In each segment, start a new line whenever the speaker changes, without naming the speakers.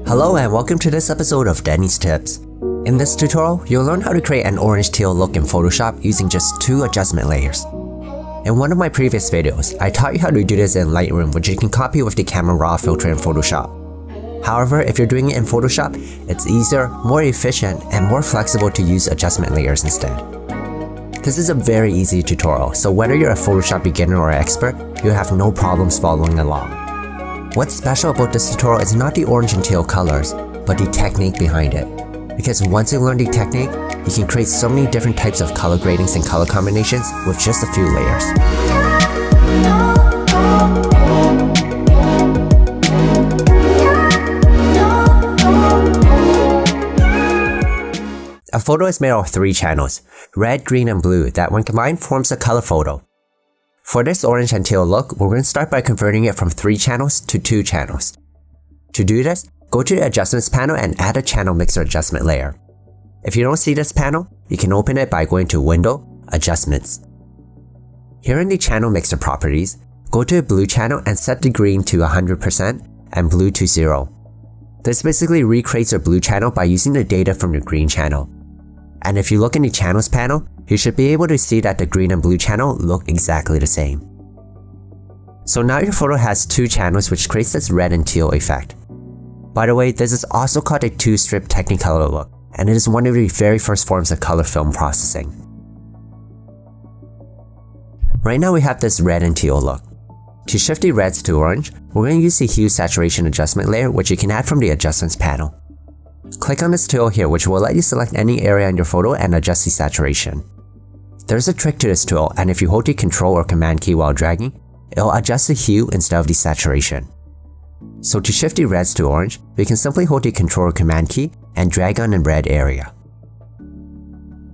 Hello and welcome to this episode of Danny's Tips. In this tutorial, you'll learn how to create an orange teal look in Photoshop using just 2 adjustment layers. In one of my previous videos, I taught you how to do this in Lightroom, which you can copy with the Camera Raw filter in Photoshop. However, if you're doing it in Photoshop, it's easier, more efficient, and more flexible to use adjustment layers instead. This is a very easy tutorial, so whether you're a Photoshop beginner or expert, you'll have no problems following along. What's special about this tutorial is not the orange and teal colors, but the technique behind it. Because once you learn the technique, you can create so many different types of color gradings and color combinations with just a few layers. A photo is made of 3 channels, red, green, and blue, that when combined forms a color photo. For this orange and teal look, we're going to start by converting it from 3 channels to 2 channels. To do this, go to the Adjustments panel and add a Channel Mixer Adjustment layer. If you don't see this panel, you can open it by going to Window, Adjustments. Here in the Channel Mixer properties, go to the blue channel and set the green to 100% and blue to 0. This basically recreates your blue channel by using the data from your green channel. And if you look in the Channels panel, you should be able to see that the green and blue channel look exactly the same. So now your photo has 2 channels, which creates this red and teal effect. By the way, this is also called a 2-strip Technicolor look, and it is one of the very first forms of color film processing. Right now we have this red and teal look. To shift the reds to orange, we're going to use the Hue Saturation Adjustment layer, which you can add from the Adjustments panel. Click on this tool here, which will let you select any area in your photo and adjust the saturation. There's a trick to this tool, and if you hold the Control or Command key while dragging, it'll adjust the hue instead of the saturation. So to shift the reds to orange, we can simply hold the Control or Command key and drag on the red area.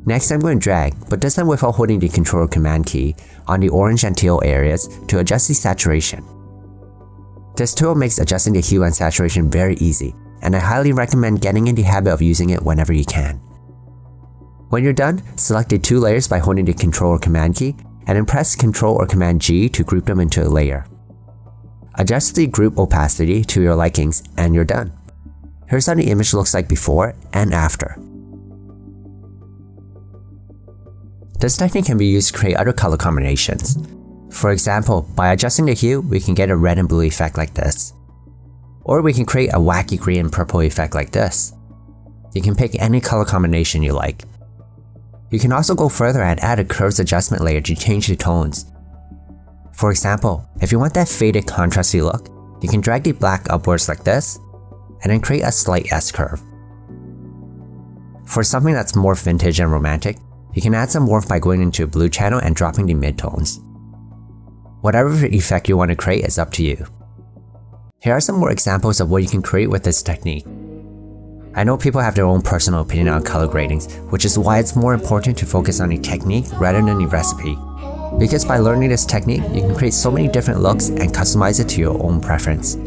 Next, I'm going to drag, but this time without holding the Control or Command key, on the orange and teal areas to adjust the saturation. This tool makes adjusting the hue and saturation very easy, and I highly recommend getting in the habit of using it whenever you can. When you're done, select the 2 layers by holding the Control or Command key, and then press Control or Command G to group them into a layer. Adjust the group opacity to your likings, and you're done. Here's how the image looks like before and after. This technique can be used to create other color combinations. For example, by adjusting the hue, we can get a red and blue effect like this. Or we can create a wacky green and purple effect like this. You can pick any color combination you like. You can also go further and add a curves adjustment layer to change the tones. For example, if you want that faded contrasty look, you can drag the black upwards like this, and then create a slight S-curve. For something that's more vintage and romantic, you can add some warmth by going into a blue channel and dropping the midtones. Whatever effect you want to create is up to you. Here are some more examples of what you can create with this technique. I know people have their own personal opinion on color gradings, which is why it's more important to focus on the technique rather than the recipe. Because by learning this technique, you can create so many different looks and customize it to your own preference.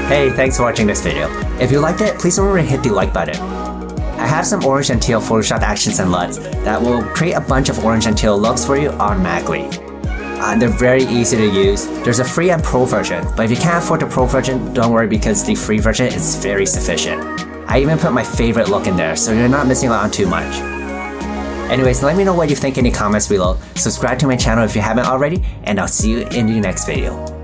Hey, thanks for watching this video. If you liked it, please remember to hit the like button. I have some orange and teal Photoshop actions and LUTs that will create a bunch of orange and teal looks for you automatically. They're very easy to use. There's a free and pro version, but if you can't afford the pro version, don't worry because the free version is very sufficient. I even put my favorite look in there, so you're not missing out on too much. Anyways, let me know what you think in the comments below, subscribe to my channel if you haven't already, and I'll see you in the next video.